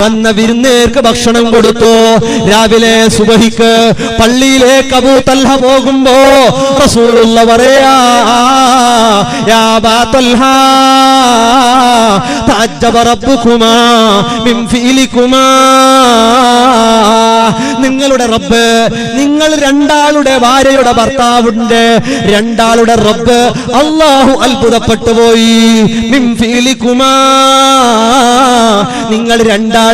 വന്ന വിരുന്നേർക്ക് ഭക്ഷണം കൊടുത്തു. രാവിലെ സുബഹിക്ക് പള്ളിയിലേക്ക് അബൂ തൽഹ പോകുമ്പോ റസൂലുള്ളാഹി പറയാ, യാ അബാ തൽഹ തഅജ്ജബ റബ്ബുകുമാ മിൻ ഫീലികുമാ. നിങ്ങളുടെ റബ്ബ്, നിങ്ങൾ രണ്ടാളുടെ ഭാര്യയുടെ ഭർത്താവിന്റെ രണ്ടാളുടെ റബ്ബ് അല്ലാഹു അത്ഭുതപ്പെട്ടു പോയി. മിൻ ഫീലികുമാ, നിങ്ങൾ രണ്ടാള്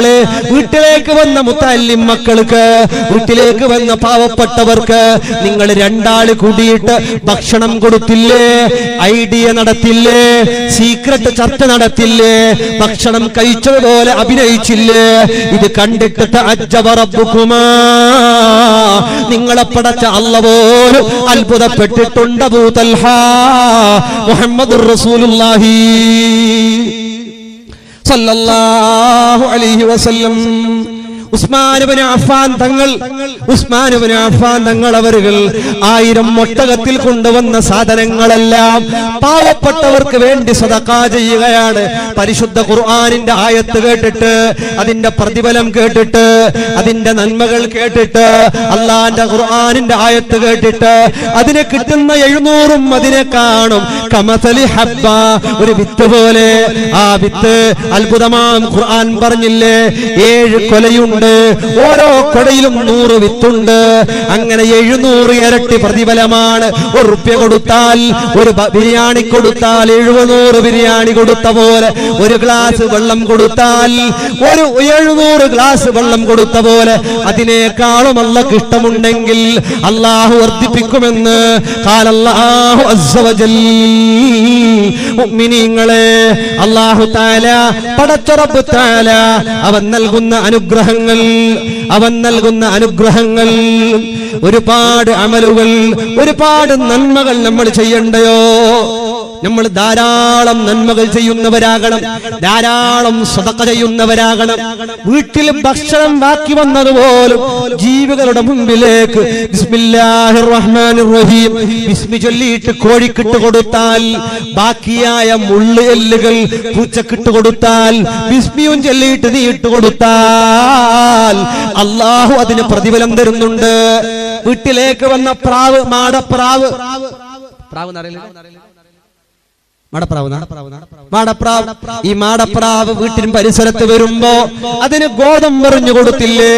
വീട്ടിലേക്ക് വന്ന മുത്തല്ലിം മക്കൾക്ക്, വീട്ടിലേക്ക് വന്ന പാവപ്പെട്ടവർക്ക് നിങ്ങൾ രണ്ടാള് കൂടിയിട്ട് ഭക്ഷണം കൊടുത്തില്ലേ, ഐഡിയ നടത്തില്ലേ, സീക്രട്ട് ചർച്ച നടത്തില്ലേ, ഭക്ഷണം കഴിച്ചതുപോലെ അഭിനയിച്ചില്ലേ? ഇത് കണ്ടിട്ട് തഅജ്ജബ റബ്ബുകുമാ, നിങ്ങളെ പടച്ച അല്ലാഹു പോലും അത്ഭുതപ്പെട്ടിട്ടുണ്ട്. അബൂ തൽഹ മുഹമ്മദുർ റസൂലുള്ളാഹി സല്ലല്ലാഹു അലൈഹി വസല്ലം. ഉസ്മാൻ ഇബ്നു അഫ്ഫാൻ തങ്ങൾ അവരുകൾ 1000 ഒട്ടകത്തിൽ കൊണ്ടുവന്ന സാധനങ്ങളെല്ലാം പാവപ്പെട്ടവർക്ക് വേണ്ടി സദഖ ചെയ്യുകയാണ്. പരിശുദ്ധ ഖുർആനിന്റെ ആയത്ത് കേട്ടിട്ട്, അതിന്റെ പ്രതിഫലം കേട്ടിട്ട്, അതിന്റെ നന്മകൾ കേട്ടിട്ട്, അല്ലാഹുവിന്റെ ഖുർആനിന്റെ ആയത്ത് കേട്ടിട്ട് അതിനെ കിട്ടുന്ന 700 അതിനെ കാണും. കമസലി ഹബ്ബ, ഒരു വിത്ത് പോലെ. ആ വിത്ത് അത്ഭുതമാം. ഖുർആൻ പറഞ്ഞില്ലേ, 7 കൊലയുണ്ട്, ഓരോ കൊടയിലും 100 വിത്തുണ്ട്. അങ്ങനെ 700 ഇരട്ടി പ്രതിഫലമാണ്. 1 റുപ്യ കൊടുത്താൽ, ഒരു ബിരിയാണി കൊടുത്താൽ 700 ബിരിയാണി കൊടുത്ത പോലെ, ഒരു ഗ്ലാസ് വെള്ളം കൊടുത്താൽ 700 ഗ്ലാസ് വെള്ളം കൊടുത്ത പോലെ. അതിനേക്കാളും അല്ലാഹുവിന് ഇഷ്ടമുണ്ടെങ്കിൽ അല്ലാഹു വർദ്ധിപ്പിക്കുമെന്ന് ഖാലല്ലാഹു അസ്സ വജൽ. മുഅ്മിനീങ്ങളെ, അല്ലാഹു തആല പടച്ച റബ്ബ് തആല അവൻ നൽകുന്ന അനുഗ്രഹങ്ങൾ, ഒരുപാട് അമലുകൾ, ഒരുപാട് നന്മകൾ നമ്മൾ ചെയ്യണ്ടയോ? നമ്മൾ ധാരാളം നന്മകൾ ചെയ്യുന്നവരാകണം, ധാരാളം സദഖ ചെയ്യുന്നവരാകണം. വീട്ടിൽ ഭക്ഷണം ബാക്കി വന്നതുപോലും ജീവികളുടെ മുമ്പിലേക്ക് ബിസ്മില്ലാഹിർ റഹ്മാനിർ റഹീം ബിസ്മി ചൊല്ലിയിട്ട് കോഴിക്കിട്ട് കൊടുത്താൽ, ബാക്കിയായ മുള്ളു എല്ലുകൾ പൂച്ചക്കിട്ട് കൊടുത്താൽ, ബിസ്മിയും ചൊല്ലിയിട്ട് നീ ഇട്ട് കൊടുത്താൽ അല്ലാഹു അതിന് പ്രതിഫലം തരുന്നുണ്ട്. വീട്ടിലേക്ക് വന്ന പ്രാവ്, മാടപ്രാവ്, ഈ മാടപ്രാവ് വീട്ടിൻ പരിസരത്ത് വരുമ്പോ അതിന് ഗോതമ്പ് എറിഞ്ഞു കൊടുത്തില്ലേ?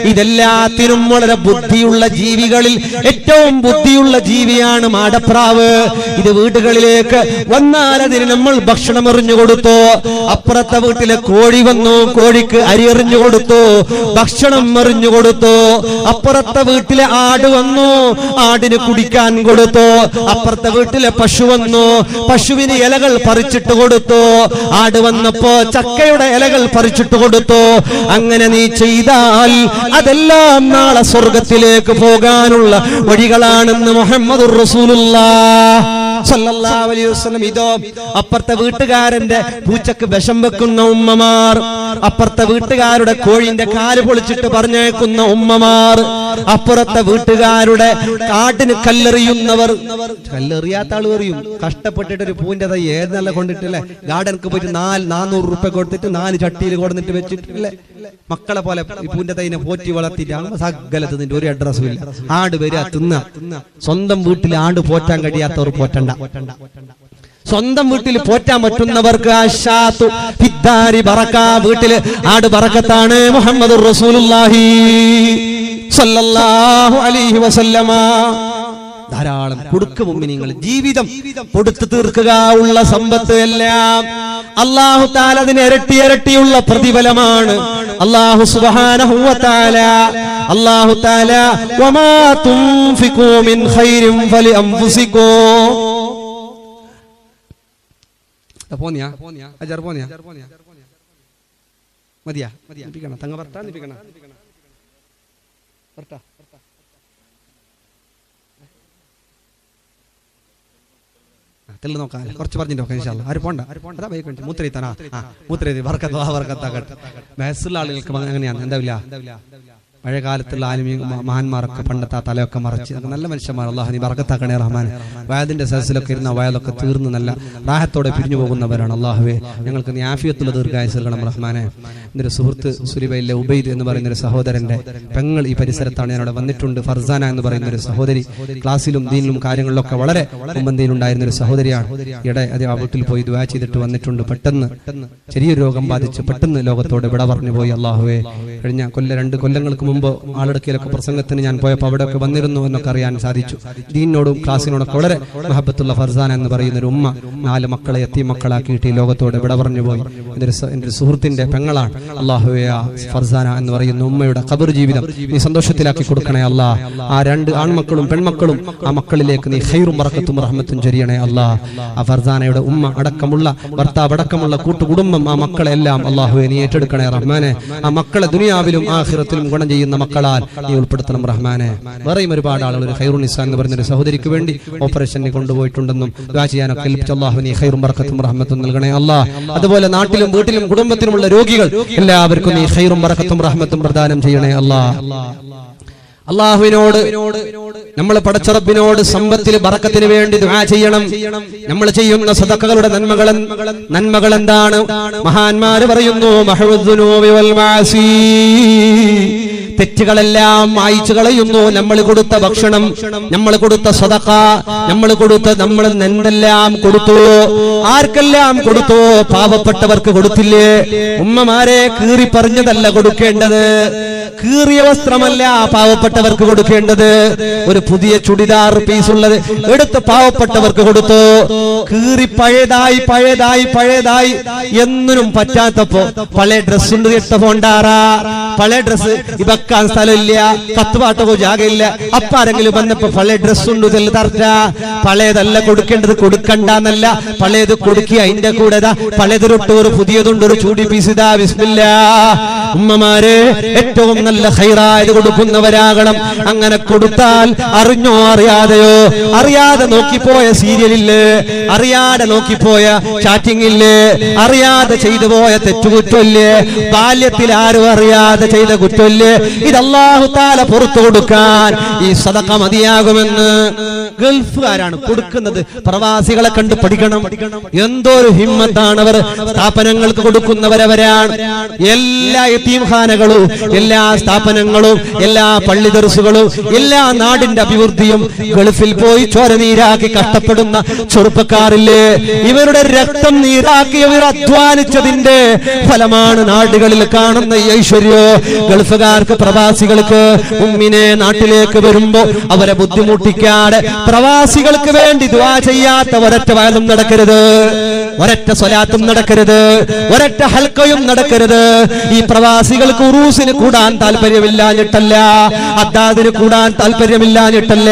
ഇതെല്ലാത്തിനും വളരെ ബുദ്ധിയുള്ള ജീവികളിൽ ഏറ്റവും ബുദ്ധിയുള്ള ജീവിയാണ് മാടപ്രാവ്. ഇത് വീടുകളിലേക്ക് വന്നാൽ അതിന് നമ്മൾ ഭക്ഷണം എറിഞ്ഞു കൊടുത്തു. അപ്പുറത്തെ വീട്ടിലെ കോഴി വന്നു, കോഴിക്ക് അരി എറിഞ്ഞു കൊടുത്തു, ഭക്ഷണം എറിഞ്ഞു കൊടുത്തു. അപ്പുറത്തെ വീട്ടിലെ ആട് വന്നു, ആടിന് കുടിക്കാൻ കൊടുത്തു. അപ്പുറത്തെ വീട്ടിലെ പശു വന്നു, പശുവിന് ഇലകൾ പറിച്ചിട്ട് കൊടുത്തു. ആട് വന്നപ്പോ ചക്കയുടെ ഇലകൾ പറിച്ചിട്ട് കൊടുത്തു. അങ്ങനെ നീ ചെയ്താൽ അതെല്ലാം നാളെ സ്വർഗത്തിലേക്ക് പോകാനുള്ള വഴികളാണെന്ന് മുഹമ്മദുർ റസൂലുള്ളാഹി സല്ലല്ലാഹു അലൈഹി വസല്ലം. ഇതോ അപ്പുറത്തെ വീട്ടുകാരന്റെ പൂച്ചക്ക് വിഷം വെക്കുന്ന ഉമ്മമാർ, അപ്പുറത്തെ വീട്ടുകാരുടെ കോഴിന്റെ കാല് പൊളിച്ചിട്ട് പറഞ്ഞേക്കുന്ന ഉമ്മമാർ, അപ്പുറത്തെ വീട്ടുകാരുടെ കാട്ടിന് കല്ലെറിയുന്നവർ. കല്ലെറിയാത്ത ആൾ എറിയും. കഷ്ടപ്പെട്ടിട്ട് ഒരു പൂവിന്റെ തൈ ഏതെല്ലാം കൊണ്ടിട്ടില്ലേ, ഗാർഡൻക്ക് പോയിട്ട് 400 റുപ്യ കൊടുത്തിട്ട് 4 ചട്ടിയിൽ കൊടുത്തിട്ട് വെച്ചിട്ടില്ലേ, മക്കളെ പോലെ ഈ പൂവിന്റെ തൈനെ പോറ്റി വളർത്തിയിട്ട് സകലത്ത് നിന്റെ ഒരു അഡ്രസ്സും ഇല്ല. ആട് വരിക, തിന്ന. സ്വന്തം വീട്ടിൽ ആട് പോറ്റാൻ കഴിയാത്തവർ പോറ്റണ്ട. സ്വന്തം വീട്ടിൽ പോറ്റാൻ പറ്റുന്നവർക്ക് ആശാത്തു ഫിദ്ദാരി ബറക, വീട്ടിൽ ആട് ബറക്കത്താണ്. മുഹമ്മദുർ റസൂലുള്ളാഹി സല്ലല്ലാഹു അലൈഹി വസല്ലമ. ധാരാളം കൊടുക്കുക മുഅ്മിനീങ്ങൾ. ജീവിതം കൊടുത്തു തീർക്കുക. ഉള്ള സമ്പത്ത് എല്ലാം അല്ലാഹു തആല അതിന് ഇരട്ടിയുള്ള പ്രതിഫലമാണ്. അല്ലാഹു സുബ്ഹാനഹു വ തആല വമാ തുൻഫിഖൂ മിൻ ഖൈരിൻ ഫലി അൻഫുസികും. പോന്നിയാ അജർ പോന്നിയാ മതിയാ നിപ്പിക്കണം, തങ്ങ വർത്താ നിപ്പിക്കണം, വർത്താ തെല്ല് നോക്കാം. കുറച്ച് പറഞ്ഞിട്ട് നോക്കാം ഇൻഷാ അല്ലാഹ്. ആര് പോണ്ട, മൂത്രയിത്താനാ മൂത്രയി വർക്കത്താകട്ടെ. വയസ്സുള്ള ആളുകൾക്ക് അങ്ങനെയാണ്. എന്താവില്ല പഴയ കാലത്തുള്ള മഹാന്മാരൊക്കെ പണ്ടത്തെ ആ തലയൊക്കെ മറച്ച് നല്ല മനുഷ്യന്മാർ. അല്ലാഹു നീ ബർക്കത്താക്കണേ റഹ്മാൻ. വയദിന്റെ സദസ്സിലൊക്കെ ഇരുന്ന വയലൊക്കെ തീർന്ന് നല്ല റാഹത്തോടെ പിരിഞ്ഞു പോകുന്നവരാണ്. അല്ലാഹുവേ ഞങ്ങൾക്ക് നീ ആഫിയത്തുള്ള ദീർഘായുസ്സ് നൽകണം റഹ്മാനെ. എൻ്റെ സുഹൃത്ത് സുലിബയിലെ ഉബൈദ് എന്ന് പറയുന്ന ഒരു സഹോദരന്റെ പെങ്ങൾ ഈ പരിസരത്താണ്. ഞാനവിടെ വന്നിട്ടുണ്ട്. ഫർസാന എന്ന് പറയുന്ന ഒരു സഹോദരി, ക്ലാസ്സിലും ദീനിലും കാര്യങ്ങളിലൊക്കെ വളരെ മുമ്പന്തിയിലുണ്ടായിരുന്ന ഒരു സഹോദരിയാണ്. ഇടെ അത് ആ വീട്ടിൽ പോയി ദുആ ചെയ്തിട്ട് വന്നിട്ടുണ്ട്. പെട്ടെന്ന് ചെറിയൊരു രോഗം ബാധിച്ച് പെട്ടെന്ന് ലോകത്തോട് വിട പറഞ്ഞു പോയി. അല്ലാഹുവേ കഴിഞ്ഞ 2 കൊല്ലങ്ങൾക്ക് മുമ്പ് ആളടക്കയിലൊക്കെ പ്രസംഗത്തിന് ഞാൻ പോയപ്പോൾ അവിടെയൊക്കെ വന്നിരുന്നു എന്നൊക്കെ അറിയാൻ സാധിച്ചു. ദീനിനോടും ക്ലാസ്സിനോടൊക്കെ വളരെ മഹബത്തുള്ള ഫർസാന എന്ന് പറയുന്ന ഒരു ഉമ്മ 4 മക്കളെ യത്തീം മക്കളാക്കിയിട്ട് ഈ ലോകത്തോട് വിട പറഞ്ഞു പോയി. എൻ്റെ സുഹൃത്തിന്റെ പെങ്ങളാണ്. അല്ലാഹുവേ ആ ഫർസാന എന്ന് പറയുന്ന ഉമ്മയുടെ ഖബർ ജീവിതം നീ സന്തോഷത്തിലാക്കി കൊടുക്കണേ അല്ലാ. ആ 2 ആൺമക്കളും പെൺമക്കളും ആ മക്കളിലേക്ക് നീ ഖൈറും ബറക്കത്തും റഹ്മത്തും ചൊരിയണേ അല്ലാ. ആ ഫർസാനയുടെ ഉമ്മ അടക്കമുള്ള ഭർത്താവ് അടക്കമുള്ള കൂട്ടുകുടുംബം ആ മക്കളെല്ലാം അല്ലാഹുവേ നീ ഏറ്റെടുക്കണേ റഹ്മാനെ. ആ മക്കളെ ദുനിയാവിലും ആഖിറത്തിലും ഗുണം ചെയ്യുന്ന മക്കളാൽ നീ ഉൾപ്പെടുത്തണം റഹ്മാനെ. വേറെയും ഒരുപാട് ആളുകൾ ഒരു ഖൈറുന്നിസാ എന്ന് പറയുന്ന ഒരു സഹോദരിക്ക് വേണ്ടി ഓപ്പറേഷന് കൊണ്ടുപോയിട്ടുണ്ടെന്നും ദുആ ചെയ്യാനൊക്കെ ഏൽപ്പിച്ച അല്ലാഹു നീ ഖൈറും ബറക്കത്തും റഹ്മത്തും നൽകണേ അല്ലാ. അതുപോലെ നാട്ടിലും വീട്ടിലും കുടുംബത്തിലുമുള്ള രോഗികൾ എല്ലാവർക്കും നീ ഖൈറും ബറക്കത്തും റഹ്മത്തും പ്രദാനം ചെയ്യണേ അല്ലാ. അല്ലാഹുവിനോട് നമ്മൾ പടച്ച റബ്ബിനോട് സമ്പത്തിൽ ബറക്കത്തിന് വേണ്ടി ദുആ ചെയ്യണം. നമ്മൾ ചെയ്യുന്ന സദഖകളുടെ നന്മകൾ എന്താണ്? മഹാന്മാര് പറയുന്നു മഹ്വുദ്ദുനൂബി വൽ മാസി, തെറ്റുകളെല്ലാം മായ്ച്ചു കളയുന്നു. നമ്മൾ കൊടുത്ത ഭക്ഷണം, നമ്മൾ കൊടുത്ത സദഖ, നമ്മൾ എന്തെല്ലാം കൊടുത്തു, ആർക്കെല്ലാം കൊടുത്തു? പാവപ്പെട്ടവർക്ക് കൊടുത്തില്ലേ? ഉമ്മമാരെ കീറി പറഞ്ഞതല്ല കൊടുക്കേണ്ടത്, കീറിയ വസ്ത്രമല്ല പാവപ്പെട്ടവർക്ക് കൊടുക്കേണ്ടത്. ഒരു പുതിയ ചുടിദാർ പീസുള്ളത് എടുത്ത് പാവപ്പെട്ടവർക്ക് കൊടുത്തു. കീറി പഴയതായി എന്നൊന്നും പറ്റാത്തപ്പോ പഴയ ഡ്രസ് ഉണ്ട് ഇട്ട പോണ്ടാറാ. പഴയ ഡ്രസ് ഇവക്കാൻ സ്ഥലമില്ല, കത്തുപാട്ടകോ ജാഗയില്ല. അപ്പ ആരെങ്കിലും വന്നപ്പോ പഴയ ഡ്രസ് ഉണ്ട് തർച്ച. പഴയതല്ല കൊടുക്കേണ്ടത്, കൊടുക്കണ്ടെന്നല്ല. പഴയത് കൊടുക്കുക, അതിന്റെ കൂടെ പഴയതൊരൊട്ട് ഒരു പുതിയതുണ്ട്, ഒരു ചൂടി പീസിതാ. ബിസ്മില്ലാ. ഉമ്മമാരെ ഏറ്റവും നല്ല ഖൈറായത് കൊടുക്കുന്നവരാകണം. അങ്ങനെ കൊടുത്താൽ അറിഞ്ഞോ അറിയാതെയോ, അറിയാതെ നോക്കിപ്പോയ സീരിയലില്ലേ, അറിയാതെ നോക്കിപ്പോയ ചാറ്റിംഗ് ഇല്ലേ, അറിയാതെ ചെയ്തു പോയ തെറ്റുകുറ്റമില്ലേ, ബാല്യത്തിൽ ആരും അറിയാതെ ചെയ്ത കുറ്റമില്ലേ, ഇത് അല്ലാഹു തആല പുറത്തു കൊടുക്കാൻ ഈ സദഖ മതിയാകുമെന്ന് ഗൾഫുകാരാണ് കൊടുക്കുന്നത്. പ്രവാസികളെ കണ്ട് പഠിക്കണം. എന്തോരു ഹിമ്മത്താണ് അവർ. സ്ഥാപനങ്ങൾക്ക് കൊടുക്കുന്നവരവരാണ്. എല്ലാ യതീംഖാനകളും, എല്ലാ സ്ഥാപനങ്ങളും, എല്ലാ പള്ളി ദർസുകളും, എല്ലാ നാടിന്റെ അഭിവൃദ്ധിയും ഗൾഫിൽ പോയി ചോരനീരാക്കി കഷ്ടപ്പെടുന്ന ചെറുപ്പക്കാരില്ലേ, ഇവരുടെ രക്തം നീരാക്കി ഇവർ അധ്വാനിച്ചതിന്റെ ഫലമാണ് നാടുകളിൽ കാണുന്ന ഈ ഐശ്വര്യോ. ഗൾഫുകാർക്ക്, പ്രവാസികൾക്ക് ഉമ്മിനെ നാട്ടിലേക്ക് വരുമ്പോ അവരെ ബുദ്ധിമുട്ടിക്കാതെ പ്രവാസികൾക്ക് വേണ്ടി ദുആ ചെയ്യാത്ത ഒരൊറ്റ വയലും നടക്കരുത്, ഒരൊറ്റ സ്വലാത്തും നടക്കരുത്, ഒരൊറ്റ ഹൽക്കയും നടക്കരുത്. ഈ പ്രവാസികൾക്ക് ഉറൂസിന് കൂടാൻ താല്പര്യമില്ലാഞ്ഞിട്ടല്ല, അദ്ദാദിന് കൂടാൻ താല്പര്യമില്ലാഞ്ഞിട്ടല്ല,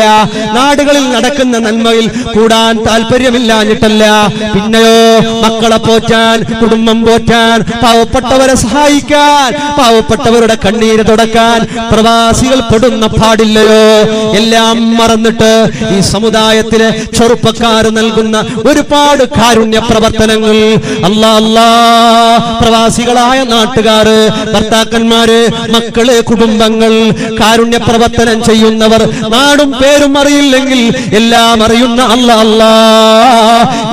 നാടുകളിൽ നടക്കുന്ന നന്മയിൽ കൂടാൻ താല്പര്യമില്ലാഞ്ഞിട്ടല്ല. പിന്നെയോ മക്കളെ പോറ്റാൻ, കുടുംബം പോറ്റാൻ, പാവപ്പെട്ടവരെ സഹായിക്കാൻ, പാവപ്പെട്ടവരുടെ കണ്ണീര് തുടക്കാൻ പ്രവാസികൾ പെടുന്ന പാടില്ലയോ? എല്ലാം മറന്നിട്ട് ഈ സമുദായത്തിലെ ചെറുപ്പക്കാർ നൽകുന്ന ഒരുപാട് കാരുണ്യ പ്രവർത്തനങ്ങൾ അല്ലാ പ്രവാസികളായ നാട്ടുകാര്, ഭർത്താക്കന്മാര്, മക്കള്, കുടുംബങ്ങൾ, കാരുണ്യ പ്രവർത്തനം ചെയ്യുന്നവർ, നാടും പേരും അറിയില്ലെങ്കിൽ എല്ലാം അറിയുന്ന അല്ലാ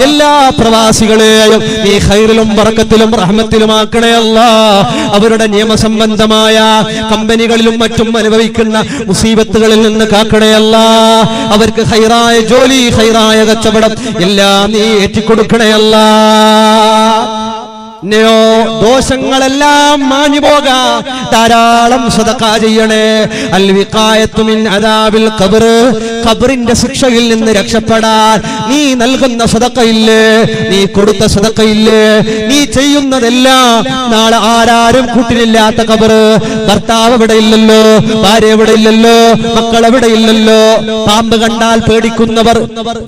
എല്ലാ പ്രവാസികളെയും നീ ഖൈറിലും ബറക്കത്തിലും റഹ്മത്തിലുമാക്കണേ അല്ലാ. അവരുടെ നിയമസംബന്ധമായ കമ്പനികളിലും മറ്റും അനുഭവിക്കുന്ന മുസീബത്തുകളിൽ നിന്ന് കാക്കണേ അല്ലാ. അവർക്ക് ഖൈറായ ജോലി, ഖൈറായ കച്ചവടം എല്ലാം നീ ഏറ്റിക്കൊടുക്കണേ അല്ലാ. ദോഷങ്ങളെല്ലാം മാഞ്ഞു പോകാൻ ധാരാളം സദഖ ചെയ്യണേ. അൽ വിഖായത്തു മിൻ അദാബിൽ ഖബർ, ഖബറിന്റെ ശിക്ഷയിൽ നിന്ന് രക്ഷപ്പെടാൻ നീ നൽകുന്ന സദഖയില്ലേ, നീ കൊടുത്ത സദഖയില്ലേ, നീ ചെയ്യുന്നതെല്ലാം നാളെ ആരാരും കൂട്ടിനില്ലാത്ത ഖബർ. ഭർത്താവ് ഇവിടെ ഇല്ലല്ലോ, ഭാര്യ ഇവിടെ ഇല്ലല്ലോ, മക്കൾ എവിടെ ഇല്ലല്ലോ. പാമ്പ് കണ്ടാൽ പേടിക്കുന്നവർ,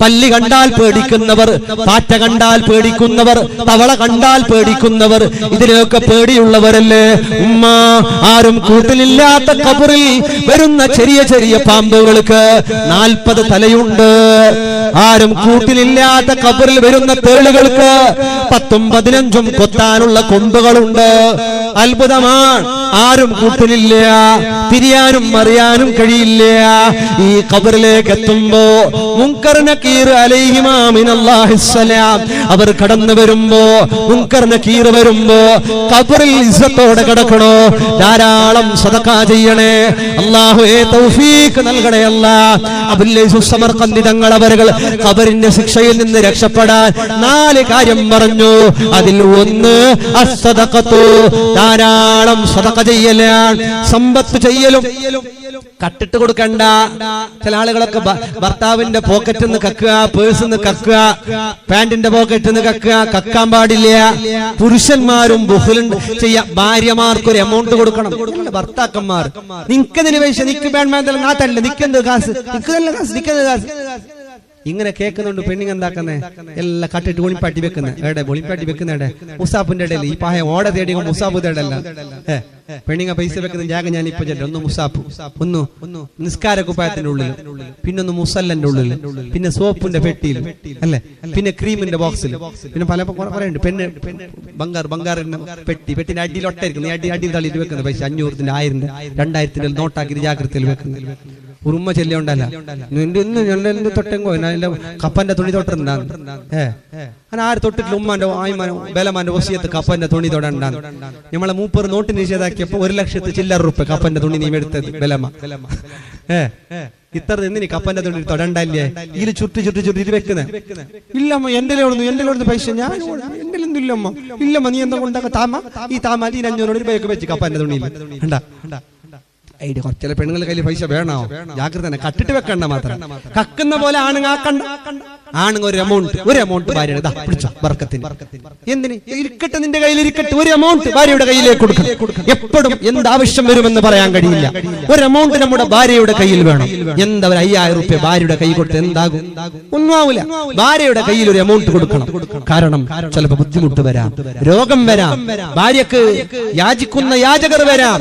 പല്ലി കണ്ടാൽ പേടിക്കുന്നവർ, പാറ്റ കണ്ടാൽ പേടിക്കുന്നവർ, തവള കണ്ടാൽ പേടിക്കുന്നവർ, ഇതിനൊക്കെ പേടിയുള്ളവരല്ലേ ഉമ്മ. ആരും കൂട്ടിലില്ലാത്ത ഖബറിൽ വരുന്ന ചെറിയ ചെറിയ പാമ്പുകൾക്ക് 40 തലയുണ്ട്. ആരും കൂട്ടിലില്ലാത്ത ഖബറിൽ വരുന്ന തേളുകൾക്ക് 10-15 കൊത്താനുള്ള കൊമ്പുകളുണ്ട്. അത്ഭുതമാണ്. ആരും കൂട്ടിനില്ല, തിരിയാനും അറിയാനും കഴിയില്ല. ഈ ഖബറിലേക്ക് എത്തുമ്പോ മുൻകർ നകീർ അലൈഹിമാ മിനല്ലാഹിസ്സലാം അവർ കടന്നു വരുമ്പോ, മുൻകർ നകീർ വരുമ്പോ ഖബറിൽ ഇസ്സത്തോടെ കിടക്കണോ. ധാരാളം സദഖ ചെയ്യണേ അല്ലാഹുവേ, തൗഫീഖ് നൽകണേ അല്ലാഹ്. അബുൽ ലൈസ് സമർഖന്ദി തങ്ങൾ അവர்கள் ഖബറിന്റെ ശിക്ഷയിൽ നിന്ന് രക്ഷപ്പെടാൻ 4 കാര്യം പറഞ്ഞു. അതിൽ ഒന്ന് അസ്സദഖത്തു, ധാരാളം സദഖ ചെയ്യലാണ്. സമ്പത്ത് ചെയ്യലും. കട്ടിട്ട് കൊടുക്കണ്ട. ചില ആളുകളൊക്കെ ഭർത്താവിന്റെ പോക്കറ്റിൽ നിന്ന് കക്കുക, പേഴ്സിൽ നിന്ന് കക്കുക, പാന്റിന്റെ പോക്കറ്റിൽ നിന്ന് കക്കുക. കക്കാൻ പാടില്ല. പുരുഷന്മാരും ചെയ്യാ. ഭാര്യമാർക്ക് ഒരു എമൗണ്ട് കൊടുക്കണം. ഭർത്താക്കന്മാർ നിനക്കെതിന് പൈസ, നിക്ക് വേണ്ട നാട്ടല്ല, നിക്കെന്ത് കാശ്, നിക്കുന്നല്ല കാശ്, നിക്കുന്നത് കാശ്. ഇങ്ങനെ കേൾക്കുന്നുണ്ട്. പെണ്ണിങ് എന്താക്കുന്നേ, എല്ലാം കട്ടിട്ട് ഒളിപ്പാട്ടി വെക്കുന്നത്. എവിടെ ഒളിപ്പാട്ടി വെക്കുന്നേടെ? മുസാഫിന്റെ ഇടയിൽ ഈ പായ ഓട തേടി മുസാഫ് തേടല്ല. പെണ്ണിങ്ങ പൈസ വെക്കുന്ന ജാഗ ഞാൻ ഇപ്പൊ ചെല്ല. ഒന്ന് മുസാഫ്, ഒന്ന് നിസ്കാര കുപ്പായത്തിന്റെ ഉള്ളിൽ, പിന്നൊന്ന് മുസല്ലന്റെ ഉള്ളിൽ, പിന്നെ സോപ്പിന്റെ പെട്ടിയിൽ അല്ലെ, പിന്നെ ക്രീമിന്റെ ബോക്സിൽ, പിന്നെ പല പറയുന്നുണ്ട്. പെണ്ണ് ബംഗാറിന്റെ പെട്ടിന്റെ അടിയിൽ ഒട്ടായിരിക്കുന്നു. അടിയിൽ തള്ളിയിട്ട് വെക്കുന്നത് പൈസ 500-ന്റെ 1000-ന്റെ 2000-ന്റെ നോട്ടാക്കി ജാഗ്രതയിൽ വെക്കുന്നത്. ഒരു ഉമ്മ ചെല്ലുണ്ടല്ല, നിന്റെ തൊട്ടെങ്കോ കപ്പന്റെ തുണി തൊട്ടിട്ടുണ്ടാകും. അങ്ങനെ ആര് തൊട്ടിട്ടില്ല. ഉമ്മാന്റെ ആയ്മാനോ ബലമാന്റെ വസിയത്ത് കപ്പന്റെ തുണി തൊടണ്ടാന്ന്. നമ്മളെ മൂപ്പർ നോട്ട് നിഷേധാക്കിയപ്പോ 1,00,000 ചില്ലറ റുപ്യ കപ്പന്റെ തുണി നീ എടുത്തത് ബലമ. ഇത്ര എന്തിനീ കപ്പന്റെ തുണി തൊടണ്ടല്ലേ? ഇതിൽ ചുറ്റി വെക്കുന്നത്. ഇല്ലമ്മ എന്റെ പൈസ ഞാൻ എന്റെ ഒന്നും ഇല്ലമ്മ. ഇല്ലമ്മ നീ എന്താ കൊണ്ടാ താമ, ഈ താമ 500 രൂപയൊക്കെ വെച്ച് കപ്പന്റെ തുണിയിൽ ഉണ്ടാ. ചില പെണ്ണുങ്ങളുടെ കയ്യിൽ പൈസ വേണോ? ജാഗ്രത തന്നെ. കട്ടിട്ട് വെക്കണ്ട മാത്രം. കക്കുന്ന പോലെ ആണുങ്ങാക്കണ്ട. ആണുങ്ങ ഒരു എമൗണ്ട് ഭാര്യയുടെ പിടിച്ചോ ബർക്കത്തിന്. എന്തിന് ഇരിക്കട്ടെ, നിന്റെ കയ്യിൽ ഇരിക്കട്ടെ. ഒരു എമൗണ്ട് ഭാര്യയുടെ കയ്യിലേക്ക് കൊടുക്കണം. എപ്പോഴും എന്താവശ്യം വരുമെന്ന് പറയാൻ കഴിയില്ല. ഒരു എമൗണ്ട് നമ്മുടെ ഭാര്യയുടെ കയ്യിൽ വേണം. എന്താ 5,000 രൂപ ഭാര്യയുടെ കൈ കൊടുത്ത് എന്താകും? ഒന്നും ആവില്ല. ഭാര്യയുടെ കയ്യിൽ ഒരു എമൗണ്ട് കൊടുക്കണം. കാരണം ചിലപ്പോ ബുദ്ധിമുട്ട് വരാം, രോഗം വരാം, ഭാര്യക്ക് യാചിക്കുന്ന യാചകർ വരാം.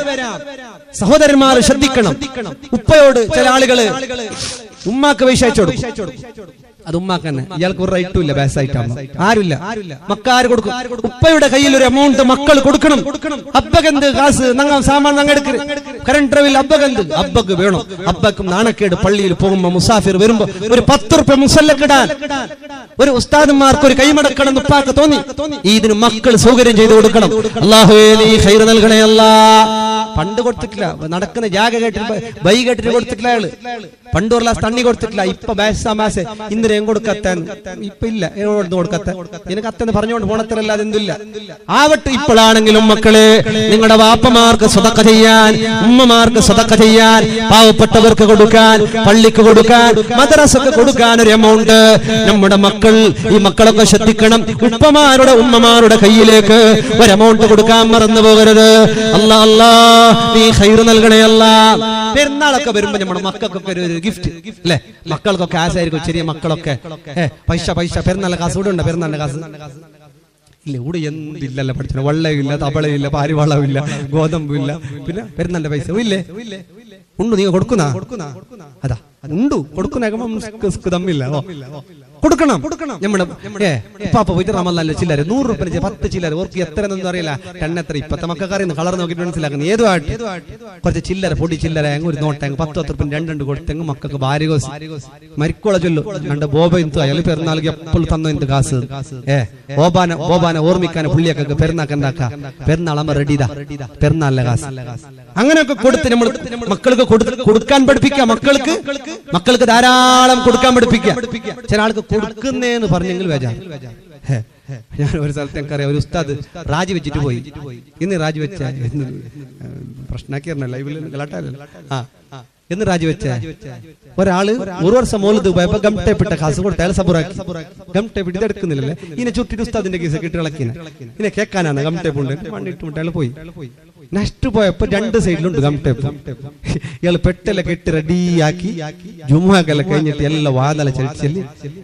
സഹോദരന്മാർ ശ്രദ്ധിക്കണം. ഉപ്പയോട് ചില ആളുകള് ഉമ്മാക്ക് പൈസ അയച്ചു കൊടുക്കും. അത് ഉമ്മാക്ക് തന്നെ. ഇയാൾക്ക് ഒരു റൈറ്റും ഇല്ല. ബാസായിട്ടാകുമ്പോ ആരുമില്ല. മക്കാര് കൊടുക്കും. ഉപ്പയുടെ കയ്യിൽ ഒരു എമൗണ്ട് മക്കൾ കൊടുക്കണം. അബ്ബകന്ത് കാസ് നങ്ങ സാമാൻ നങ്ങെടുക്കരുത്. കറണ്ട് ബിൽ അബ്ബകന്ത് അബ്ബക്ക് വേണം. അബ്ബക്കും നാണക്കേട്. പള്ളിയിൽ പോകുമ്പോ മുസാഫിർ വരുമ്പോ ഒരു 10 രൂപ മുസല്ലക്കിടാൻ ഒരു ഉസ്താദന്മാർക്ക് ഒരു കൈമടക്കണം എന്ന് ഉപ്പാക്ക് തോന്നി. ഇതിന് മക്കൾ സൗകര്യം ചെയ്തു കൊടുക്കണം. അല്ലാഹുവേ നീ ഖൈർ നൽകണേ അല്ലാഹ്. പണ്ട് കൊടുത്തിട്ടില്ല. നടക്കുന്ന ജാഗ കേട്ടിട്ട് ബൈ കേട്ടിട്ട് കൊടുത്തിട്ടില്ല. അയാള് പണ്ട് ഒരു ഗ്ലാസ് തണ്ണി കൊടുത്തിട്ടില്ല. ഇപ്പൊ ബാസാമാസെ ഇന്നലെ കൊടുക്കത്താൻ ഇപ്പൊ ഇല്ല. കൊടുക്കത്ത നിനക്ക് അത്തെന്ന് പറഞ്ഞുകൊണ്ട് പോണത്തരല്ലാതെ എന്തില്ല. ആവട്ടെ. ഇപ്പോഴാണെങ്കിലും മക്കളെ, നിങ്ങളുടെ വാപ്പമാർക്ക് സദഖ ചെയ്യാൻ, ഉമ്മമാർക്ക് സദഖ ചെയ്യാൻ, പാവപ്പെട്ടവർക്ക് കൊടുക്കാൻ, പള്ളിക്ക് കൊടുക്കാൻ, മദ്രസക്ക് കൊടുക്കാൻ ഒരു എമൗണ്ട് നമ്മുടെ മക്കൾ, ഈ മക്കളൊക്കെ ശ്രദ്ധിക്കണം. ഉപ്പമാരുടെ ഉമ്മമാരുടെ കയ്യിലേക്ക് ഒരു എമൗണ്ട് കൊടുക്കാൻ മറന്നു പോകരുത്. അല്ലാ അല്ലാ നീ ഖൈർ നൽകണേ അല്ലാ. പെരുന്നാളൊക്കെ വരുമ്പോ നമ്മുടെ മക്കൾക്കൊക്കെ ഒരു ഗിഫ്റ്റ് അല്ലെ? മക്കൾക്കൊക്കെ ആശായിരിക്കും. ചെറിയ മക്കളൊക്കെ പൈസ പെരുന്നാളിന്റെ കാസ് ഇവിടെ ഉണ്ട്. പെരുന്നാളിന്റെ കാസ് ഇല്ല. ഇവിടെ എന്തില്ലല്ലോ പഠിച്ചത്. വെള്ളമില്ല, തവളയില്ല, പാരിവളമില്ല, ഗോതമ്പില്ല. പിന്നെ പെരുന്നാളിന്റെ പൈസ ഇല്ലേ? ഉണ്ട്. നീ കൊടുക്കുന്ന അതാ ഉണ്ട്. കൊടുക്കുന്ന തമ്മില്ല. കൊടുക്കണം. നമ്മുടെ ഇപ്പാപ്പ പോയിട്ട് റമദാനിലെ ചില്ലര 100 രൂപ 10 ചില്ലര ഓർക്ക് എത്ര എന്നൊന്നും അറിയില്ല. എത്ര ഇപ്പത്തെ മക്കൾക്ക് അറിയുന്നു. കളർ നോക്കിയിട്ട് മനസ്സിലാക്കുന്നു. ഏതുമായിട്ട് കുറച്ച് ചില്ലര, പൊടി ചില്ലര, ഒരു നോട്ടെങ്ങ് 10 രൂപ 2 കൊടുത്തെങ്ങ് മക്കൾക്ക് ഭാര്യകോസ് മരിക്കോള ചൊല്ലു. രണ്ട് ബോബ എന്തു അയാൾ പെരുന്നാൾക്ക് എപ്പോഴും തന്നോ എന്ത് കാസ്. ബോബാനെ ഓർമ്മിക്കാനെ പുള്ളിയൊക്കെ പെരുന്നാക്കണ്ടാക്ക. പെരുന്നാളാകുമ്പോ റെഡിതാ പെരുന്നാളിലെ കാസ്. അങ്ങനെയൊക്കെ കൊടുത്ത് നമ്മൾ മക്കൾക്ക് കൊടുക്കാൻ പഠിപ്പിക്കാം. മക്കൾക്ക് ധാരാളം കൊടുക്കാൻ പഠിപ്പിക്കാം. ചില ആൾക്ക് കൊടുക്കുന്നേന്ന് പറഞ്ഞെങ്കിൽ വേജാറ്. ഞാൻ ഒരു സ്ഥലത്ത് എനിക്കറിയാം, ഒരു ഉസ്താദ് രാജിവെച്ചിട്ട് പോയി. ഇന്ന് രാജിവെച്ച പ്രശ്നമാക്കിയല്ല ലൈവിൽ ഗലാട്ടല്ലോ. എന്ന് രാജിവെച്ച ഒരാള് 1 വർഷം മോലത് പോയപ്പോ ഗംട്ടേപ്പിട്ട കാസ് കൊടുത്ത അയാൾ സബുറാക്കി. ഗംട്ടേപ്പിട്ട് ഇത് എടുക്കുന്നില്ലല്ലേ? ഇതിനെ ചുറ്റിട്ട് ഉസ്താദിന്റെ കേസ് കിട്ടി ഇളക്കിനെ. ഇതിനെ കേൾക്കാനാണ് ഗംട്ടേപ്പുണ്ട്. മണ്ണിട്ട് അയാൾ പോയി. നെക്സ്റ്റ് പോയപ്പോ രണ്ട് സൈഡിലുണ്ട് ഗം ടേപ്പ്. ഇയാള് പെട്ടെല്ലാം കെട്ടി റെഡിയാക്കി ജുമാക്കെല്ലാം കഴിഞ്ഞിട്ട് എല്ലാം വാതല ചലിച്ചല്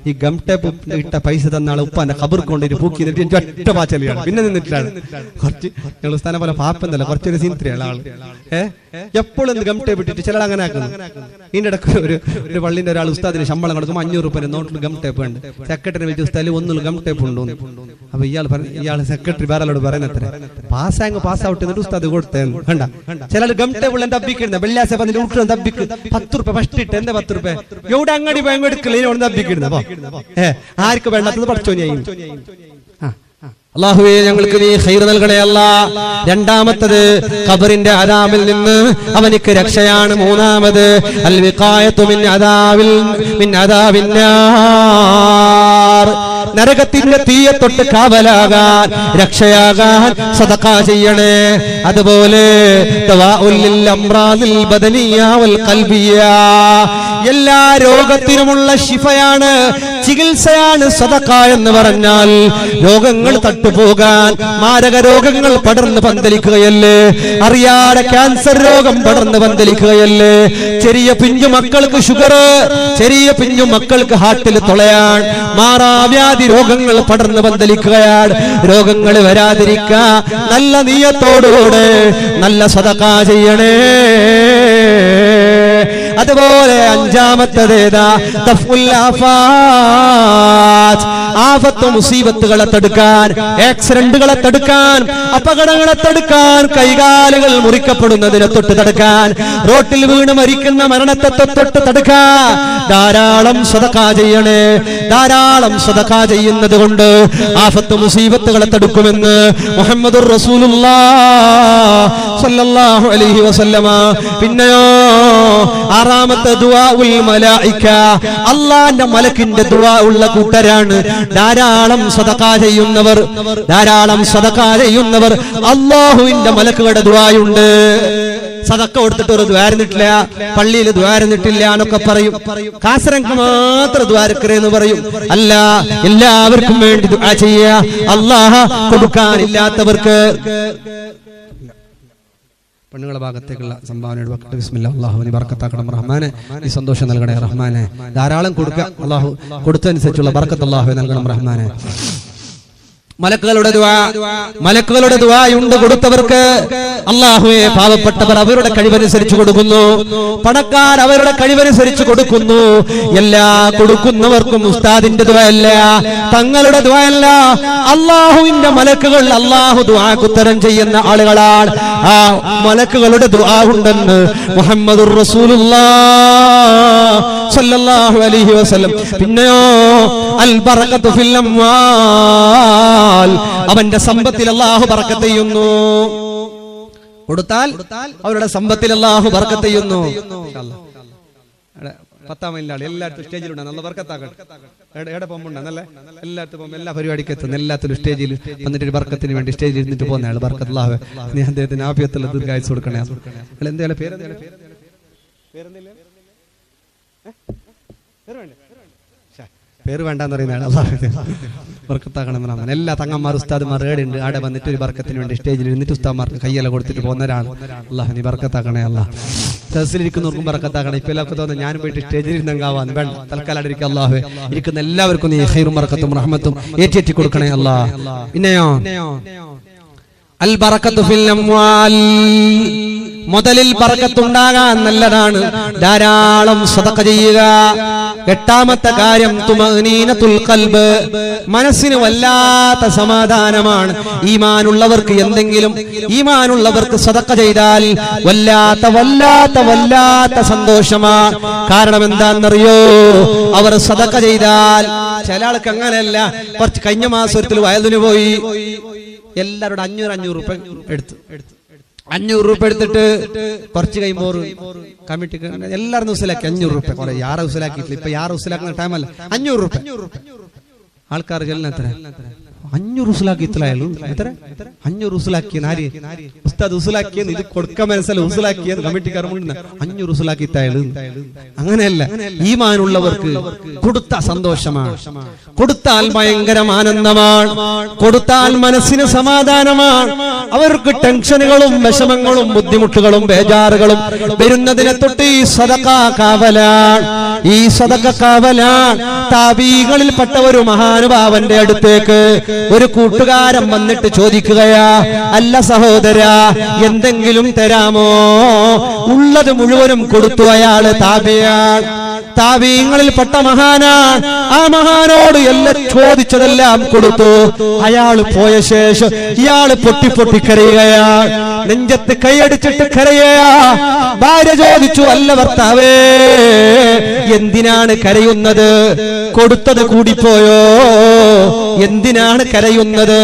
ഈ ഗം ടേപ്പ് ഇട്ട പൈസ തന്ന ആളെ ഉപ്പാന്റെ ഖബർ കൊണ്ടിട്ട് പൂക്കി നിന്നിട്ട് ഒറ്റ പാച്ചലിയാണ്. പിന്നെ നിന്നിട്ടാണ് കുറച്ച് ഞങ്ങൾ സ്ഥാനം പോലെ പാപ്പന്തല്ല കുറച്ചൊരു സീന്ത്രിയാണ് ആള്. എപ്പോഴും ഗം ടേപ്പ് ഇട്ടിട്ട് ചില അങ്ങനെ ആക്കുന്നു. ഇതിന്റെ ഇടയ്ക്ക് ഒരു പള്ളിന്റെ ഒരാൾ ഉസ്താദിന് ശമ്പളം കൊടുക്കുമ്പോൾ 500 രൂപ നോട്ടിൽ ഗം ടേപ്പ് ഉണ്ട്. സെക്രട്ടറി വെച്ച് ഉസ്താദിൽ ഒന്നും ഗം ടേപ്പ് ഉണ്ടോ. അപ്പൊ ഇയാള് സെക്രട്ടറി വേറെ പറയുന്നത്ര പാസ്സാവട്ടെ എന്നിട്ട് ഉസ്താദ് കൊടുത്തേന്ന് കണ്ട. ചില ഗം ടേബിൾ തപ്പിക്കിടുന്ന വെള്ളിയാഴ്ച പതിന്റെ ഉൾക്കും തപ്പിക്ക് 10 രൂപ ഫസ്റ്റ് ഇട്ട് എന്താ 10 രൂപ എവിടെ അങ്ങാടി പോയി എടുക്കില്ല തപ്പിക്കിടുന്ന. ആർക്ക് വേണ്ടാത്തത് പഠിച്ചോ ഞാൻ. അല്ലാഹുവേ ഞങ്ങൾക്ക് നീ ഖൈർ നൽകണേ അല്ലാ. രണ്ടാമത്തത് ഖബറിന്റെ അദാബിൽ നിന്ന് അവനിക്ക് രക്ഷയാണ്. മൂന്നാമത് അൽ വിഖായതു മിൻ അദാബിന്നാർ, നരകത്തിന്റെ തീയെ തൊട്ട് കാവലാകാൻ രക്ഷയാകാൻ സദഖ ചെയ്യണേ. അതുപോലെ ദവാഉൽ ലിൽ അംറാദിൽ ബദനിയ വൽ ഖൽബിയ, എല്ലാ രോഗത്തിനുമുള്ള ശിഫയാണ്, ചികിത്സയാണ് സദഖ എന്ന് പറഞ്ഞാൽ. രോഗങ്ങൾ തട്ടുപോകാൻ, മാരക രോഗങ്ങൾ പടർന്ന് പന്തലിക്കുകയല്ലേ, അറിയാതെ ക്യാൻസർ രോഗം പടർന്ന് പന്തലിക്കുകയല്ലേ, ചെറിയ പിഞ്ചു മക്കൾക്ക് ഷുഗർ, ചെറിയ പിഞ്ചു മക്കൾക്ക് ഹാർട്ടിൽ തുളയാൻ, മാറാവ്യാധി രോഗങ്ങൾ പടർന്ന് പന്തലിക്കുകയാണ്. രോഗങ്ങൾ വരാതിരിക്കാൻ നല്ല നിയ്യത്തോടുകൂടെ നല്ല സദഖ ചെയ്യണേ. അതുപോലെ അഞ്ചാമത്തേതാ തഫ്ഉൽ ആഫാത്ത്, ആഫത്ത് മുസീബത്തുകളെ തടുക്കാൻ, ആക്സിഡന്റുകളെ തടുക്കാൻ, അപകടങ്ങളെ തടുക്കാൻ, കൈകാലുകൾ മുറിക്കപ്പെടുന്നതിനെ തൊട്ട് തടുക്കാൻ, റോട്ടിൽ വീണ് മരിക്കുന്ന മരണത്തെ തൊട്ട് തടുക്കാൻ ധാരാളം സദഖ ചെയ്യണേ. ധാരാളം സദഖ ചെയ്യുന്നത് കൊണ്ട് ആഫത്ത് മുസീബത്തുകളെ തടുക്കുമെന്ന് മുഹമ്മദുർ റസൂലുള്ളാഹ് സ്വല്ലല്ലാഹു അലൈഹി വസല്ലമ. പിന്നെയോ ആറാമത്തെ ദുആഉൽ മലായിക, അല്ലാഹുവിന്റെ മലക്കിന്റെ ദുആ ഉള്ള കൂട്ടരാണ് ധാരാളം സദഖ ചെയ്യുന്നവർ. ധാരാളം സദഖ ചെയ്യുന്നവർ അല്ലാഹുവിന്റെ മലക്കുകളുടെ ദുആയുണ്ട്. സദഖ കൊടുത്തിട്ട് ഒരു ദ്വാരന്നിട്ടില്ല, പള്ളിയിൽ ദ്വാരന്നിട്ടില്ല എന്നൊക്കെ പറയും. കാസരക്ക് മാത്രം ദ്വാരക്കരെന്ന് പറയും. അല്ല, എല്ലാവർക്കും വേണ്ടി ദുആ ചെയ്യുക. അല്ലാഹ് കൊടുക്കാനില്ലാത്തവർക്ക് പെണ്ണുങ്ങളുടെ ഭാഗത്തേക്കുള്ള സംഭാവന ഒഴിവാക്കട്ടെ. ബിസ്മില്ലാഹ്. അല്ലാഹു നീ ബർക്കത്താക്കണം റഹ്മാനെ, നീ സന്തോഷം നൽകണേ റഹ്മാനെ. ധാരാളം കൊടുക്കുക. അല്ലാഹു കൊടുത്തനുസരിച്ചുള്ള ബർക്കത്ത് അല്ലാഹു നൽകണം റഹ്മാനെ. മലക്കുകളുടെ ദുആയുണ്ട് കൊടുത്തവർക്ക്. അല്ലാഹുവേ, പാവപ്പെട്ടവർ അവരുടെ കഴിവനുസരിച്ച് കൊടുക്കുന്നു, പണക്കാർ അവരുടെ കഴിവനുസരിച്ച് കൊടുക്കുന്നു. എല്ലാ കൊടുക്കുന്നവർക്കും ഉസ്താദിന്റെ ദുആയല്ല, തങ്ങളുടെ ദുആയല്ല, അല്ലാഹുവിന്റെ മലക്കുകൾ അല്ലാഹു ദുആക്ക് ഉത്തരം ചെയ്യുന്ന ആളുകളാണ്. ആ മലക്കുകളുടെ ദുആ ഉണ്ടെന്ന് മുഹമ്മദുർ റസൂലുള്ളാഹ് സ്വല്ലല്ലാഹു അലൈഹി വസല്ലം. പിന്നെയോ അൽ ബറകത്തു ഫിൽ അംവാൽ, അവന്റെ സമ്പത്തിൽ അല്ലാഹു ബർക്കത്ത് ചെയ്യുന്നു. കൊടുത്താൽ അവരുടെ സമ്പത്തിൽ അല്ലാഹു ബർക്കത്ത് ചെയ്യുന്നു. ഇൻഷാഅല്ലാഹ് 10 മൈലിന്റെ ആള് എല്ലായിടത്തും സ്റ്റേജിലുണ്ട്. നല്ല ബർക്കത്താക്കട്ടെ. എവിടെ പോകുമ്പോണ്ടല്ലേ എല്ലായിടത്തും പോകുമ്പോൾ എല്ലാ പരിപാടിക്ക് എത്തുന്ന എല്ലാത്തിലും സ്റ്റേജിൽ വന്നിട്ട് ഒരു ബർക്കത്തിന് വേണ്ടി സ്റ്റേജിൽ ഇരുന്നിട്ട് പോകുന്ന ആള് ബർക്കത്ത് അല്ലാഹു നീ അദ്ദേഹത്തിന് ആഫിയത്തുള്ള ദീർഘായുസ്സ് കൊടുക്കണേ. എന്തെങ്കിലും പേര് വേണ്ടെന്ന് പറയുന്ന ബർക്കത്താക്കണം. എല്ലാ തങ്ങന്മാർ ഉസ്താദ്മാർ ഏടുണ്ട്. ആടെ വന്നിട്ട് ഒരു ബർക്കത്തിന് വേണ്ടി സ്റ്റേജിൽ ഇരുന്നിട്ട് ഉസ്താദ്മാർക്ക് കയ്യല കൊടുത്തിട്ട് പോകുന്നവരാണ്. അല്ലാഹ് നീ ബർക്കത്താക്കണേ. അല്ലാഹ് സദസ്സിലിരിക്കുന്നവർക്കും ബർക്കത്താക്കണം. ഇപ്പൊ എല്ലാവർക്കും തോന്നുന്നു ഞാനും പോയിട്ട് സ്റ്റേജിൽ ഇരുന്നങ്ങാവാന്ന് വേണ്ട. തൽക്കാലം ഇരിക്കുക. അല്ലാഹു ഇരിക്കുന്ന എല്ലാവർക്കും നീ ഖൈറും ബർക്കത്തും റഹ്മത്തും ഏറ്റി കൊടുക്കണേ. അല്ലാഹ് പിന്നെയോ അൽ ബറകത്തു ഫിൽ അംവാൽ, മുതലിൽ ബർക്കത്തുണ്ടാകാൻ നല്ലതാണ്. ധാരാളം സദഖ ചെയ്യുക. എട്ടാമത്തെ കാര്യം തുമഅനീനത്തുൽ ഖൽബ്, മനസ്സിന് വല്ലാത്ത സമാധാനമാണ്. ഈമാനുള്ളവർക്ക് എന്തെങ്കിലും ഈമാനുള്ളവർക്ക് സദഖ ചെയ്താൽ വല്ലാത്ത വല്ലാത്ത വല്ലാത്ത സന്തോഷമാണ്. കാരണം എന്താണെന്നറിയോ? അവർ സദഖ ചെയ്താൽ, ചില ആൾക്ക് അങ്ങനെയല്ല. കുറച്ച് കഴിഞ്ഞ മാസത്തിൽ വയലിന് പോയി, എല്ലാവരോടും 500 രൂപ എടുത്തു. 500 രൂപ എടുത്തിട്ട് കുറച്ച് കഴിയുമ്പോൾ കമ്മിറ്റിക്ക് എല്ലാവരും ഉസലാക്കി 500 രൂപ. കുറെ യാറെ ഉസലാക്കിയിട്ടില്ല. ഇപ്പൊ യാറെ ഉസലാക്കുന്ന ടൈമല്ല. 500 രൂപ ആൾക്കാർ ചെല്ലുന്ന എത്ര 500 ഉസുലാക്കി ഇത്രയായാലും എത്ര 500 ഉസുലാക്കിയെന്ന് ആര് ഉസ്താദ് ഉസുലാക്കിയെന്ന് ഇത് കൊടുക്കാൻ മനസ്സിലായി ഉസുലാക്കിയെന്ന് കമ്മിറ്റിക്കാർ 500 ഉസുലാക്കി ഇത്തായാലും അങ്ങനെയല്ല. ഈമാനുള്ളവർക്ക് കൊടുത്ത സന്തോഷമാണ്, കൊടുത്താൽ ഭയങ്കര ആനന്ദമാണ്, കൊടുത്താൽ മനസ്സിന് സമാധാനമാണ്. അവർക്ക് ടെൻഷനുകളും വിഷമങ്ങളും ബുദ്ധിമുട്ടുകളും ബേജാറുകളും വരുന്നതിനെ തൊട്ട് ഈ സദഖ കാവലാണ്, ഈ സദഖ കാവലാണ്. താബീകളിൽപ്പെട്ട ഒരു മഹാനുഭാവന്റെ അടുത്തേക്ക് ഒരു കൂട്ടുകാരൻ വന്നിട്ട് ചോദിക്കുകയാ, അല്ല സഹോദരാ എന്തെങ്കിലും തരാമോ? ഉള്ളത് മുഴുവനും കൊടുത്തു. അയാള് താബിയാണ്, താബീങ്ങളിൽപ്പെട്ട മഹാനാണ്. ആ മഹാനോട് എല്ലാം ചോദിച്ചതെല്ലാം കൊടുത്തു. അയാള് പോയ ശേഷം ഇയാള് പൊട്ടി കരയുകയാ, നെഞ്ചത്ത് കൈയടിച്ചിട്ട് കരയുകയാ. ഭാര്യ ചോദിച്ചു, അല്ല ഭർത്താവേ എന്തിനാണ് കരയുന്നത്? കൊടുത്തത് കൂടിപ്പോയോ? എന്തിനാണ് കരയുന്നത്?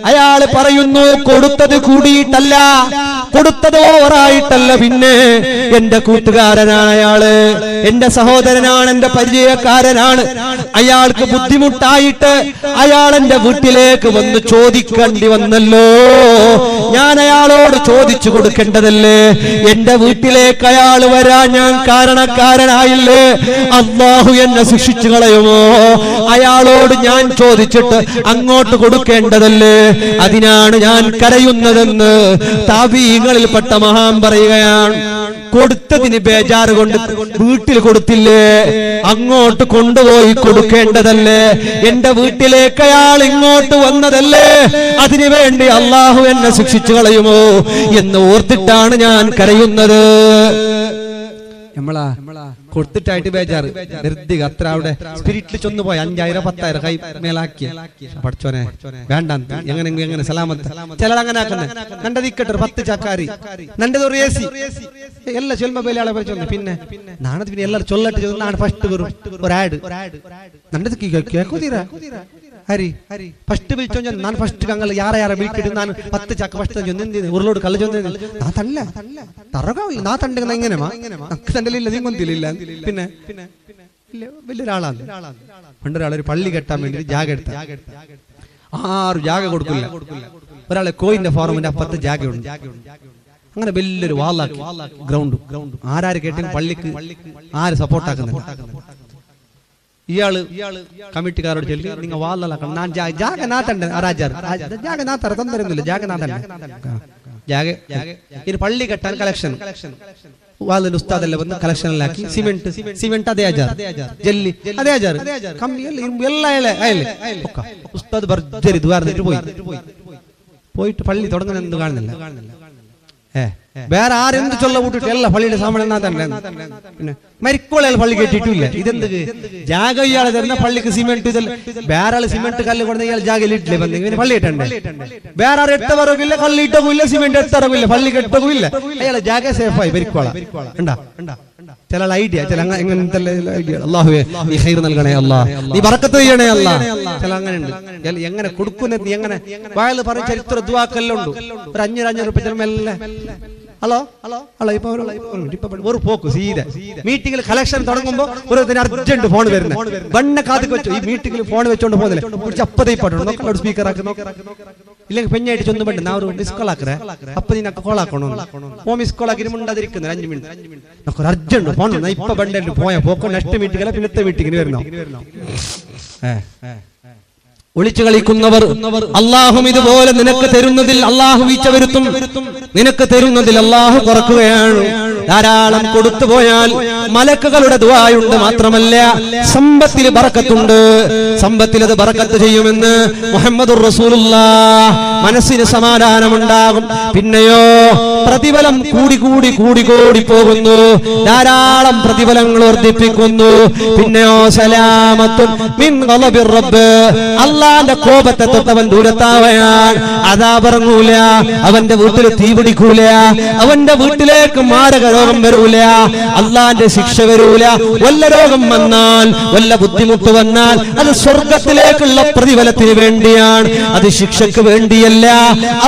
അയാള് പറയുന്നു, കൊടുത്തത് കൂടിയിട്ടല്ല, കൊടുത്തത് ഓവറായിട്ടല്ല, പിന്നെ എന്റെ കൂട്ടുകാരനാണ് അയാള്, എന്റെ സഹോദരനാണ്, എന്റെ പരിചയക്കാരനാണ്. അയാൾക്ക് ബുദ്ധിമുട്ടായിട്ട് അയാൾ എന്റെ വീട്ടിലേക്ക് വന്ന് ചോദിക്കേണ്ടി വന്നല്ലോ. ഞാൻ അയാളോട് ചോദിച്ചു കൊടുക്കേണ്ടതല്ലേ? എന്റെ വീട്ടിലേക്ക് അയാൾ വരാൻ ഞാൻ കാരണക്കാരനായില്ലേ? അല്ലാഹു എന്നെ ശിക്ഷിച്ചു കളയുമോ? അയാളോട് ഞാൻ ചോദിച്ചിട്ട് അങ്ങോട്ട് കൊടുക്കേണ്ടതല്ലേ? അതിനാണ് ഞാൻ കരയുന്നതെന്ന് താബീങ്ങളിൽപ്പെട്ട മഹാൻ പറയുകയാണ്. കൊടുത്തതിന് ബേജാറ് കൊണ്ട് വീട്ടിൽ കൊടുത്തില്ലേ? അങ്ങോട്ട് കൊണ്ടുപോയി കൊടുക്കേണ്ടതല്ലേ? എന്റെ വീട്ടിലേക്ക് അയാൾ ഇങ്ങോട്ട് വന്നതല്ലേ? അതിനു വേണ്ടി അള്ളാഹു എന്നെ ശിക്ഷിച്ചു കളയുമോ എന്ന് ഓർത്തിട്ടാണ് ഞാൻ കരയുന്നത്. നമ്മളാ കൊടുത്തിട്ടായിട്ട് ബേജാറ് നിർത്തി അത്ര അവിടെ സ്പിരിറ്റിൽ ചൊന്നു പോയി 5000 10,000 കൈ മേലാക്കിയ പഠിച്ചോനെ വേണ്ട എങ്ങനെ സലാമത്ത്. ചിലർ അങ്ങനെ ആക്കുന്നത്, നന്റെ ദിക്കട്ടെ 10 ചക്കാരി നന്റെ ഒരു AC എല്ലാ ചൊല്ലുമ്പോ ബേലാളെ പഠിച്ചോന്നെ. പിന്നെ നാണത് പിന്നെ എല്ലാവരും ചൊല്ലട്ട് നാണ് ഫസ്റ്റ് ഒരു ആഡ് നന്റെ കേക്കോ തീരാ ഹരി ഫസ്റ്റ് വിളിച്ചോ ഞാൻ ഫസ്റ്റ് കങ്ങൾ യാറെ വീട്ടിട്ട് ഞാൻ 10 ചക്ക ഫസ്റ്റ് ഉരുളോട് കല്ല് ചൊന്ന നാ തല്ല തറകാവില്ല നാ തണ്ടെങ്കിൽ എങ്ങനെയാ നമുക്ക് തണ്ടലില്ല നീങ്ങൊന്നില്ല. പിന്നെ വലിയൊരാളാണ്, പണ്ടൊരാളൊരു പള്ളി കെട്ടാൻ വേണ്ടി ജാഗ എടുത്ത 6 ജാഗ കൊടുക്കില്ല. ഒരാളെ കോയിന്റെ ഫോറമിന്റെ അപ്പുറത്ത് ജാഗയുണ്ട്. അങ്ങനെ വലിയൊരു വാളാക്കി ഗ്രൗണ്ട്. ആരാര് കേട്ടും പള്ളിക്ക് ആര് സപ്പോർട്ടാക്കുന്നുണ്ട്. ഇയാള് കമ്മിറ്റിക്കാരോട് ചൊല്ലി നിങ്ങൾ വാളാക്കണം, ഞാൻ ജാഗ നാത്തണ്ട ആരാജാർ ജാഗ നാത്താറ തന്നിരുന്നില്ല, ജാഗ നാത്തണ്ട ജാഗ ഇനി പള്ളി കെട്ടാൻ കളക്ഷൻ വാളിൽ ഉസ്താദല്ലേ വന്ന് കളക്ഷനിലാക്കി. സിമെന്റ് അതേ ആചാർ, ജല്ലി അതേ ആചാർ, കമ്പി എല്ലാം ഉസ്താദ് ഭർജരി ദ്വാരന്നിട്ട് പോയിട്ട് പള്ളി തുടങ്ങുന്ന കാണുന്നില്ല. വേറെ ആരെന്ത് ചൊല്ല കൂട്ടിട്ട് എല്ലാ പള്ളിയുടെ സാമാൻ തന്നെ. പിന്നെ മരിക്കോളയാൾ പള്ളി കെട്ടിട്ടില്ല. ഇതെന്ത് ജാഗ ഇയാളെ തന്നെ പള്ളിക്ക് സിമെന്റ് വേറെ ആള് സിമെന്റ് കല്ല് കൊടുത്ത ഇയാൾ ജാഗയിലിട്ടില്ലേ വന്ന് പള്ളി കെട്ടണ്ടേ? വേറെ ആരും എട്ടവറവില്ല, കല്ലിട്ടവില്ല, സിമെന്റ് എട്ടറവില്ല, പള്ളി കെട്ടവില്ല. അയാളെ ജാഗ സേഫായി മരിക്കോള ഉണ്ടാ ചില ഐഡിയ ചില എങ്ങനത്തെ ഐഡിയ. അല്ലാഹുവേ നീ ഖൈർ നൽകണേ അല്ലാ, നീ ബറക്കത്ത് ചെയ്യണേ അല്ലാ. ചില അങ്ങനെ ഉണ്ട്. എങ്ങനെ കൊടുക്കുന്നത് നീ എങ്ങനെ വായല് പറഞ്ഞ ചരിത്ര ദുആക്കെല്ലാം ഉണ്ട്. ഒരു 500 രൂപ ചിലമെല്ലാം ഹലോ ഇപ്പൊ ഒരു പോക്ക് സീതെ മീറ്റിംഗിൽ കളക്ഷൻ തുടങ്ങുമ്പോ ഒരു അർജന്റ് ഫോൺ വരുന്നത് വണ്ണ കാതുക്ക് വെച്ചു. ഈ മീറ്റിംഗിൽ ഫോൺ വെച്ചോണ്ട് പോകുന്നില്ല, പിടിച്ച് അപ്പതേ പാട്ടോ സ്പീക്കർ ആക്കുന്നു. ഇല്ലെങ്കിൽ പെഞ്ഞായിട്ട് ചൊന്നും വേണ്ട നാ ഒരു മിസ് കോൾ ആക്കറേ അപ്പൊ നിനക്ക് കോൾ ആക്കണോ? ഓ മിസ് കോൾ ആക്കി മുണ്ടാതിരിക്കുന്നത് 5 മിനിറ്റ് ഒരു അർജന്റ് ഫോൺ ഇപ്പൊ ബണ്ടായിട്ട് പോയാ പോക്കോ നെക്സ്റ്റ് മീറ്റിംഗിലെ പിന്നത്തെ മീറ്റിംഗിന് വരുന്നു. ഒളിച്ചു കളിക്കുന്നവർ അല്ലാഹു ഇതുപോലെ നിനക്ക് തരുന്നതിൽ അല്ലാഹു വീഴ്ച വരുത്തും, നിനക്ക് തരുന്നതിൽ അല്ലാഹു കുറക്കുകയാണ്. ധാരാളം കൊടുത്തു പോയാൽ മലക്കുകളുടെ ദുആയുണ്ട്, മാത്രമല്ല സമ്പത്തിൽ ബറക്കത്തുണ്ട്. സമ്പത്തിൽ അത് ബറക്കത്ത് ചെയ്യുമെന്ന് മുഹമ്മദുർ റസൂലുള്ളാഹ്. മനസ്സിന് സമാധാനമുണ്ടാകും. പിന്നെയോ പ്രതിഫലം കൂടി പോകുന്നു. ധാരാളം പ്രതിഫലങ്ങൾ വർദ്ധിപ്പിക്കുന്നു. പിന്നെയോ സലാമത്തുൻ മിൻ ഗളബിർ റബ്ബ്, അല്ലാഹുവിന്റെ കോപത്തെ തൊട്ടവൻ ദൂരത്താവയാണ്. അദാബിറങ്ങൂല, അവന്റെ വീട്ടിൽ തീ പിടിക്കൂല, അവന്റെ വീട്ടിലേക്ക് മാരക രോഗം വരൂല, അല്ലാഹുവിന്റെ ശിക്ഷ വരൂല. വല്ല രോഗം വന്നാൽ, വല്ല ബുദ്ധിമുട്ട് വന്നാൽ അത് സ്വർഗത്തിലേക്കുള്ള പ്രതിഫലത്തിന് വേണ്ടിയാണ്, അത് ശിക്ഷയ്ക്ക് വേണ്ടിയല്ല.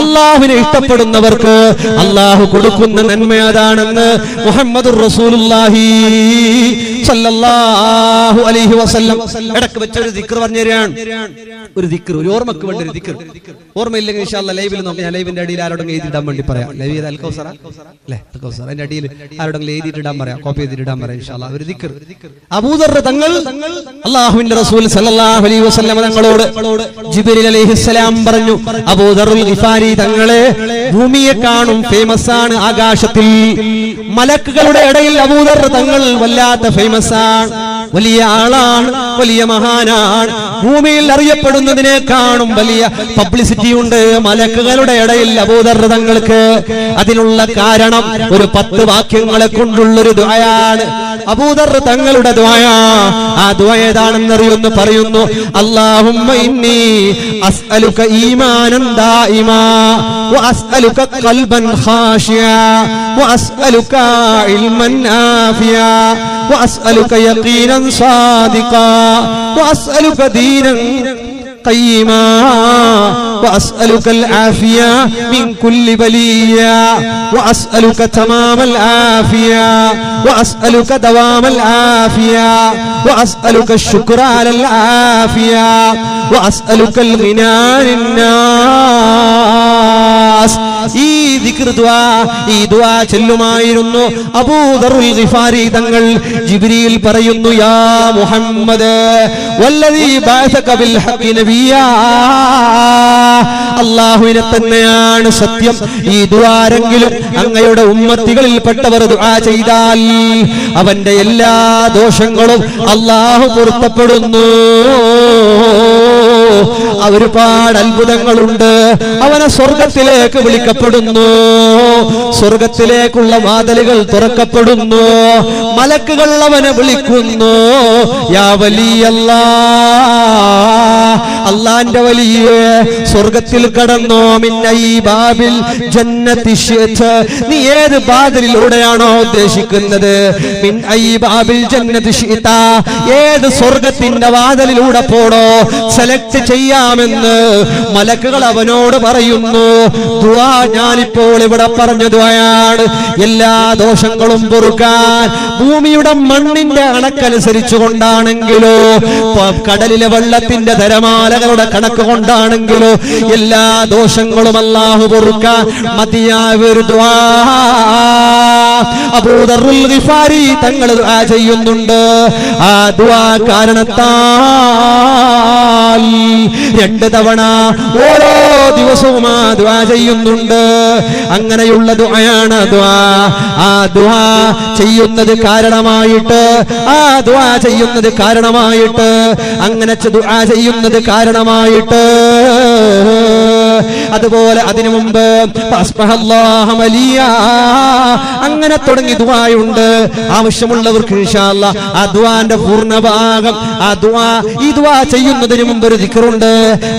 അല്ലാഹുവിനെ ഇഷ്ടപ്പെടുന്നവർക്ക് അല്ലാഹു കൊടുക്കുന്ന നന്മ അതാണെന്ന് മുഹമ്മദുർ റസൂലുള്ളാഹി സല്ലല്ലാഹു അലൈഹി വസല്ലം ഇടക്ക് വെച്ച ഒരു ദിക്ർ പറഞ്ഞു തരാണ്. ഒരു ദിക്ർ, ഒരു ഓർമ്മക്ക് വേണ്ട ഒരു ദിക്ർ. ഓർമ്മയില്ലെങ്കിൽ ഇൻഷാ അല്ലാഹ് ലൈവിൽ നോക്കാം. ഞാൻ ലൈവിന്റെ അടിയിൽ ആരോടെങ്കിലും എഴുതിയിടാൻ വേണ്ടി പറയാം. ലൈവ് ചെയ്ത് അൽക്കൗസറ അല്ലേ, അൽക്കൗസർ അതിന്റെ അടിയിൽ ആരോടെങ്കിലും എഴുതിയിട്ടിടാൻ പറയാം, കോപ്പി ചെയ്തിടാൻ പറയാം ഇൻഷാ അല്ലാഹ്. ഒരു ദിക്ർ. അബൂദർ തങ്ങൾ അല്ലാഹുവിന്റെ റസൂൽ സല്ലല്ലാഹു അലൈഹി വസല്ലം തങ്ങളോട് ജിബ്രീൽ അലൈഹിസ്സലാം പറഞ്ഞു, അബൂദറുൽ ഗിഫാരി തങ്ങളെ ഭൂമിയെ കാണും ഫേമസ് ആണ് ആകാശത്തിൽ. മലക്കുകളുടെ ഇടയിൽ അബൂദർ തങ്ങൾ വല്ലാത്ത ഫേമസ് ആണ്, വലിയ ആളാണ്, വലിയ മഹാനാണ്. ഭൂമിയിൽ അറിയപ്പെടുന്നതിനെ കാണും വലിയ പബ്ലിസിറ്റി ഉണ്ട് മലക്കുകളുടെ ഇടയിൽ അബൂദർ തങ്ങൾക്ക്. അതിനുള്ള കാരണം ഒരു 10 വാക്യങ്ങളെ കൊണ്ടുള്ളൊരു ദുആയാണ് അബൂദർ തങ്ങളുടെ ദുആ. ആ ദുആ ഏതാണെന്നറിയുന്നു പറയുന്നു, അല്ലാഹുമ്മ ഇന്നി അസ്അലുക ഈമാനൻ ദായിമാ വഅസ്അലുക ഖൽബൻ ഖാശിയാ വഅസ്അലുക ഇൽമൻ നാഫിയാ വഅസ്അലുക യഖീനൻ സാദിഖാ വഅസ്അലുക ദീനൻ قيما وأسألك العافية من كل بلية وأسألك تمام العافية وأسألك دوام العافية وأسألك الشكر على العافية وأسألك الغنى للناس. ഈ ദിക്ർ ദുആ, ഈ ദുആ ചൊല്ലുമായിരുന്നു അബൂദറുൽ ഗിഫാരി തങ്ങൾ. ജിബ്രീൽ പറയുന്നു, യാ മുഹമ്മദ് വല്ലദീ ബഅസക ബിൽ ഹഖി നബിയാ, അല്ലാഹുവിനെ തന്നെയാണ് സത്യം. ഈ ദുആ ആരെങ്കിലും അങ്ങയുടെ ഉമ്മത്തികളിൽപ്പെട്ടവർ ദുആ ചെയ്താൽ അവന്റെ എല്ലാ ദോഷങ്ങളും അല്ലാഹു പൊറുത്തപ്പെടുന്നു. ഒരുപാട് അത്ഭുതങ്ങളുണ്ട്. അവനെ സ്വർഗത്തിലേക്ക് വിളിക്കപ്പെടുന്നു, സ്വർഗത്തിലേക്കുള്ള വാതിലുകൾ തുറക്കപ്പെടുന്നു, മലക്കുകൾ അവനെ വിളിക്കുന്നു, യാ വലിയല്ലാഹ്, അല്ലാഹുവിന്റെ വലിയ സ്വർഗത്തിൽ കടന്നോ, മിന്നൈ ബാബിൽ ജന്നത്തി ശിഅത, നീ ഏത് വാതിലിലൂടെയാണോ ഉദ്ദേശിക്കുന്നത്, മിന്നൈ ബാബിൽ ജന്നത്തി ശിഅത, ഏത് സ്വർഗത്തിന്റെ വാതിലിലൂടെ പോടോ സെലക്ട് ചെയ്യാമെന്ന് മലക്കുകൾ അവനോട് പറയുന്നു. ദുആ ഞാനിപ്പോൾ ഇവിടെ പറഞ്ഞ ദുആയാണ്. എല്ലാ ദോഷങ്ങളും പൊറുക്കാൻ ഭൂമിയുടെ മണ്ണിന്റെ കണക്കനുസരിച്ചു കൊണ്ടാണെങ്കിലോ കടലിലെ വെള്ളത്തിന്റെ തിരമാലകളുടെ കണക്ക് കൊണ്ടാണെങ്കിലോ എല്ലാ ദോഷങ്ങളും അല്ലാഹു പൊറുക്കാൻ മതിയായ ഒരു ദുആ അബൂദറുൽ ഗിഫാരി തങ്ങൾ ദുആ ചെയ്യുന്നുണ്ട്. ആ ദുആ കാരണത്താൽ 2 തവണ ഓരോ ദിവസവും ആ ദുആ ചെയ്യുന്നുണ്ട്. അങ്ങനെയുള്ള ദുആയാണ് ദുആ. ആ ദുആ ചെയ്യുന്നത് കാരണമായിട്ട്, ആ ദുആ ചെയ്യുന്നത് കാരണമായിട്ട്, അങ്ങനെ ദുആ ചെയ്യുന്നത് കാരണമായിട്ട്, അതുപോലെ അതിനു മുമ്പ് അങ്ങനെ തുടങ്ങി ദുആയുണ്ട്. ആവശ്യമുള്ളവർക്ക് ഇൻഷാ അല്ലാഹ് ആ ദുആന്റെ പൂർണ്ണഭാഗം, ആ ദുആ, ഈ ദുആ ചെയ്യുന്നതിന് മുമ്പ് ഒരു ദിക്റുണ്ട്.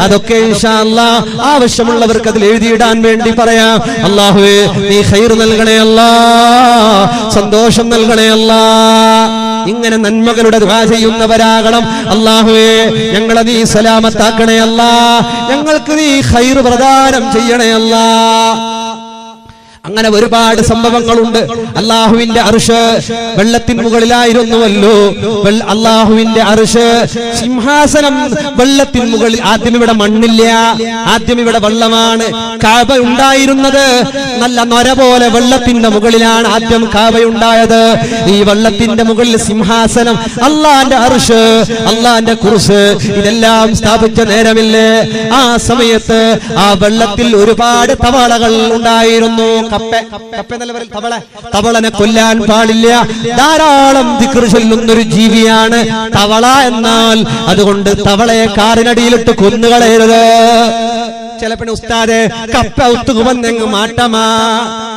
അതൊക്കെ ഇൻഷാ അല്ലാഹ് ആവശ്യമുള്ളവർക്ക് അതിൽ എഴുതിയിടാൻ വേണ്ടി പറയാം. അല്ലാഹുവേ നീ ഖൈർ നൽകണേ അല്ലാഹ്, സന്തോഷം നൽകണേ അല്ലാഹ്. ഇങ്ങനെ നന്മകളുടെ ദുആ ചെയ്യുന്നവരാകണം. അല്ലാഹുവേ ഞങ്ങളെ നീ സലാമത്താക്കണേ അല്ലാഹ്, ഞങ്ങൾക്ക് നീ ഖൈർ പ്രദാനം ചെയ്യണേ അല്ലാഹ്. അങ്ങനെ ഒരുപാട് സംഭവങ്ങളുണ്ട്. അല്ലാഹുവിന്റെ അർശ് വെള്ളത്തിന് മുകളിലായിരുന്നുവല്ലോ. അല്ലാഹുവിന്റെ അർശ് സിംഹാസനം വെള്ളത്തിന് മുകളിൽ. ആദ്യം ഇവിടെ മണ്ണില്ല, ആദ്യം ഇവിടെ വെള്ളമാണ്. കഅബ ഉണ്ടായിരുന്നത് നല്ല നൊര പോലെ വെള്ളത്തിന്റെ മുകളിലാണ് ആദ്യം കഅബ ഉണ്ടായത്. ഈ വെള്ളത്തിന്റെ മുകളിൽ സിംഹാസനം, അല്ലാഹുവിന്റെ അർശ്, അല്ലാഹുവിന്റെ കുർസ്, ഇതെല്ലാം സ്ഥാപിച്ച നേരമില്ലേ ആ സമയത്ത് ആ വെള്ളത്തിൽ ഒരുപാട് തവളകൾ ഉണ്ടായിരുന്നു. തവളനെ കൊല്ലാൻ പാടില്ല. ധാരാളം ദിക്ർ ചൊല്ലുന്നൊരു ജീവിയാണ് തവള എന്നാൽ. അതുകൊണ്ട് തവളയെ കാറിനടിയിലിട്ട് കൊന്നുകളയരുത്. ചിലപ്പോൾ ഉസ്താദെ കപ്പ ഔത്തുക്ക് വന്നെങ്ങ് മാട്ടമാ,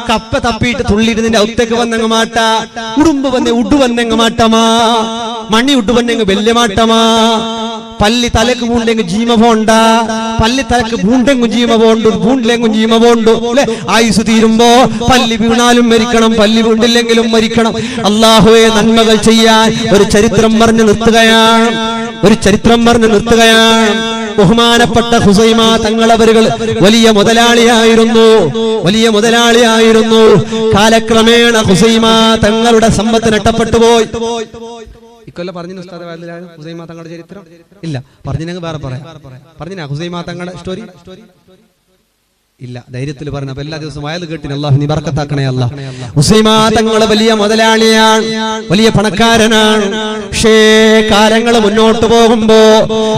കപ്പ തപ്പിയിട്ട് തുള്ളിരുന്നതിന്റെ ഔത്തേക്ക് വന്നെങ്ങ് മാട്ട, ഉടുമ്പ് വന്നെ ഉടു വന്നെങ്ങ് മാട്ടമാ, മണി ഉടു വന്നെങ്ങ് വലിയ മാട്ടമാ, പല്ലി തലക്ക് പൂണ്ടെങ്കിൽ ജീമ പോണ്ട, പല്ലി തലക്ക് പൂണ്ടെങ്കും ജീമ പോണ്ടു, പൂണ്ടിലെങ്കും ജീമ പോണ്ടു. അല്ലെ, ആയുസ് തീരുമ്പോ പല്ലി വീണാലും മരിക്കണം, പല്ലി വീണ്ടില്ലെങ്കിലും മരിക്കണം. അല്ലാഹുവേ നന്മകൾ ചെയ്യാൻ ഒരു ചരിത്രം പറഞ്ഞു നിർത്തുകയാണ്, ഒരു ചരിത്രം പറഞ്ഞു നിർത്തുകയാണ്. ബഹുമാനപ്പെട്ട ഹുസൈമ തങ്ങളവരുകൾ വലിയ മുതലാളിയായിരുന്നു, വലിയ മുതലാളിയായിരുന്നു. കാലക്രമേണ ഹുസൈമ തങ്ങളുടെ സമ്പത്ത് നഷ്ടപ്പെട്ടു പോയി. ഇക്കൊല്ലം പറഞ്ഞു ഉസ്താദ് ഹുസൈമ തങ്ങളുടെ ചരിത്രം ഇല്ല, പറഞ്ഞിനെങ്കിൽ വേറെ പറയാം. പറഞ്ഞിനാ ഹുസൈമ തങ്ങളുടെ സ്റ്റോറി ഇല്ല, ധൈര്യത്തിൽ പറഞ്ഞു. അപ്പൊ എല്ലാ ദിവസവും വയത് കേട്ടിന് അല്ലാഹു നീ ബർക്കത്താക്കണേ അല്ലാഹ്. ഹുസൈമ തങ്ങൾ വലിയ മുതലാളിയാണ്, വലിയ പണക്കാരനാണ്. പക്ഷേ കാലങ്ങൾ മുന്നോട്ട് പോകുമ്പോ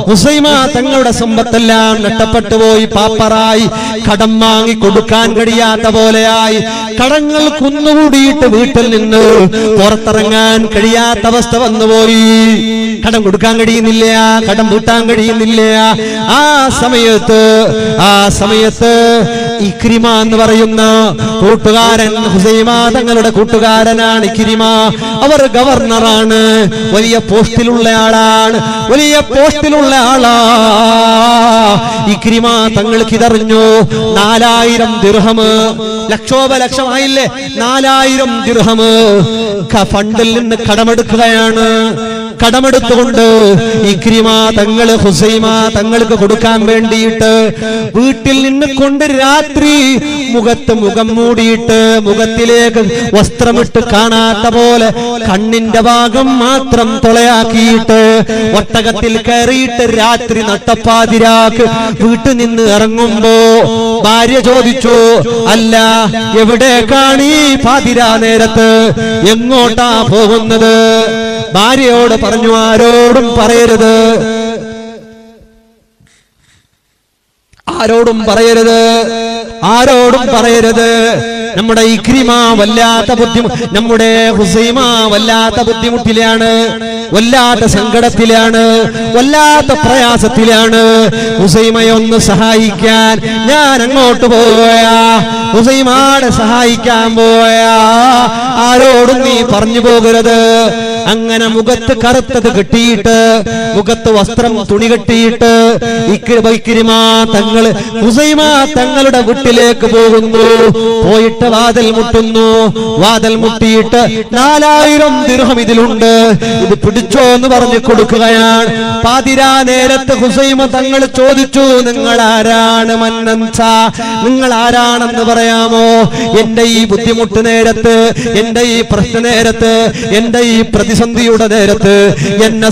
ഹുസൈമ തങ്ങളുടെ സമ്പത്തെല്ലാം നഷ്ടപ്പെട്ടു പോയി, പാപ്പറായി, കടം വാങ്ങി കൊടുക്കാൻ കഴിയാത്ത പോലെയായി, കടങ്ങൾ കുന്നുകൂടിയിട്ട് വീട്ടിൽ നിന്ന് പുറത്തിറങ്ങാൻ കഴിയാത്ത അവസ്ഥ വന്നുപോയി. കടം കൊടുക്കാൻ കഴിയുന്നില്ല, കടം വീട്ടാൻ കഴിയുന്നില്ല. ആ സമയത്ത് ഇക്രിമ എന്ന് പറയുന്ന കൂട്ടുകാരൻ, ഹുസൈമ തങ്ങളുടെ കൂട്ടുകാരനാണ് ഇക്രിമ. അവർ ഗവർണറാണ്, വലിയ പോസ്റ്റിലുള്ള ആളാണ്, വലിയ പോസ്റ്റിലുള്ള ആളാ. ഇക്രിമ തങ്ങൾക്ക് ഇതറിഞ്ഞു. 4000 ദിർഹം, ലക്ഷോപലക്ഷമായില്ലേ, 4000 ദിർഹം ഫണ്ടിൽ നിന്ന് കടമെടുക്കുകയാണ്. കടമെടുത്തുകൊണ്ട് ഇക്രിമ തങ്ങള് ഹുസൈമ തങ്ങൾക്ക് കൊടുക്കാൻ വേണ്ടിയിട്ട് വീട്ടിൽ നിന്ന് കൊണ്ട് രാത്രി മുഖത്ത് മുഖം മൂടിയിട്ട് മുഖത്തിലേക്ക് വസ്ത്രമിട്ട് കാണാത്ത പോലെ കണ്ണിന്റെ ഭാഗം മാത്രം തുളയാക്കിയിട്ട് ഒട്ടകത്തിൽ കയറിയിട്ട് രാത്രി നട്ടപ്പാതിരാക്ക് വീട്ടിൽ നിന്ന് ഇറങ്ങുമ്പോ ഭാര്യ ചോദിച്ചു, അല്ല എവിടേക്കാണ് ഈ പാതിരാ നേരത്ത്, എങ്ങോട്ടാ പോകുന്നത്? ഭാര്യയോട് പറഞ്ഞു, ആരോടും പറയരുത്, ആരോടും പറയരുത്, ആരോടും പറയരുത്. നമ്മുടെ ഇക്രിമ വല്ലാത്ത ബുദ്ധിമുട്ട്, നമ്മുടെ ഹുസൈമ വല്ലാത്ത ബുദ്ധിമുട്ടിലാണ്, വല്ലാത്ത സങ്കടത്തിലാണ്, വല്ലാത്ത പ്രയാസത്തിലാണ്. ഹുസൈമയെ ഒന്ന് സഹായിക്കാൻ ഞാൻ അങ്ങോട്ട് പോയാ, ഹുസൈമയെ സഹായിക്കാൻ പോയാ, ആരോടും നീ പറഞ്ഞു പോകരുത്. അങ്ങനെ മുഖത്ത് കറുത്തത് കെട്ടിയിട്ട്, മുഖത്ത് വസ്ത്രം തുണി കെട്ടിയിട്ട് ഇക്രിമ തങ്ങള് ഹുസൈമ തങ്ങളുടെ വീട്ടിലേക്ക് പോകുന്നു. പോയിട്ട് വാതിൽ മുട്ടുന്നു. വാതിൽ മുട്ടിയിട്ട് 4000 ദിർഹം ഇതിലുണ്ട്, ഇത് പിടിച്ചോ എന്ന് പറഞ്ഞു കൊടുക്കുകയാണ്. പാതിരാ നേരത്ത് ഹുസൈമ തങ്ങൾ ചോദിച്ചു, നിങ്ങൾ ആരാണ്? മന്നൻസ, നിങ്ങൾ ആരാണെന്ന് പറയാമോ? എന്റെ ഈ ബുദ്ധിമുട്ട് നേരത്ത്, എന്റെ ഈ പ്രശ്ന നേരത്ത്, എന്റെ ഈ പ്രതിസന്ധിയുടെ നേരത്ത് എന്നെ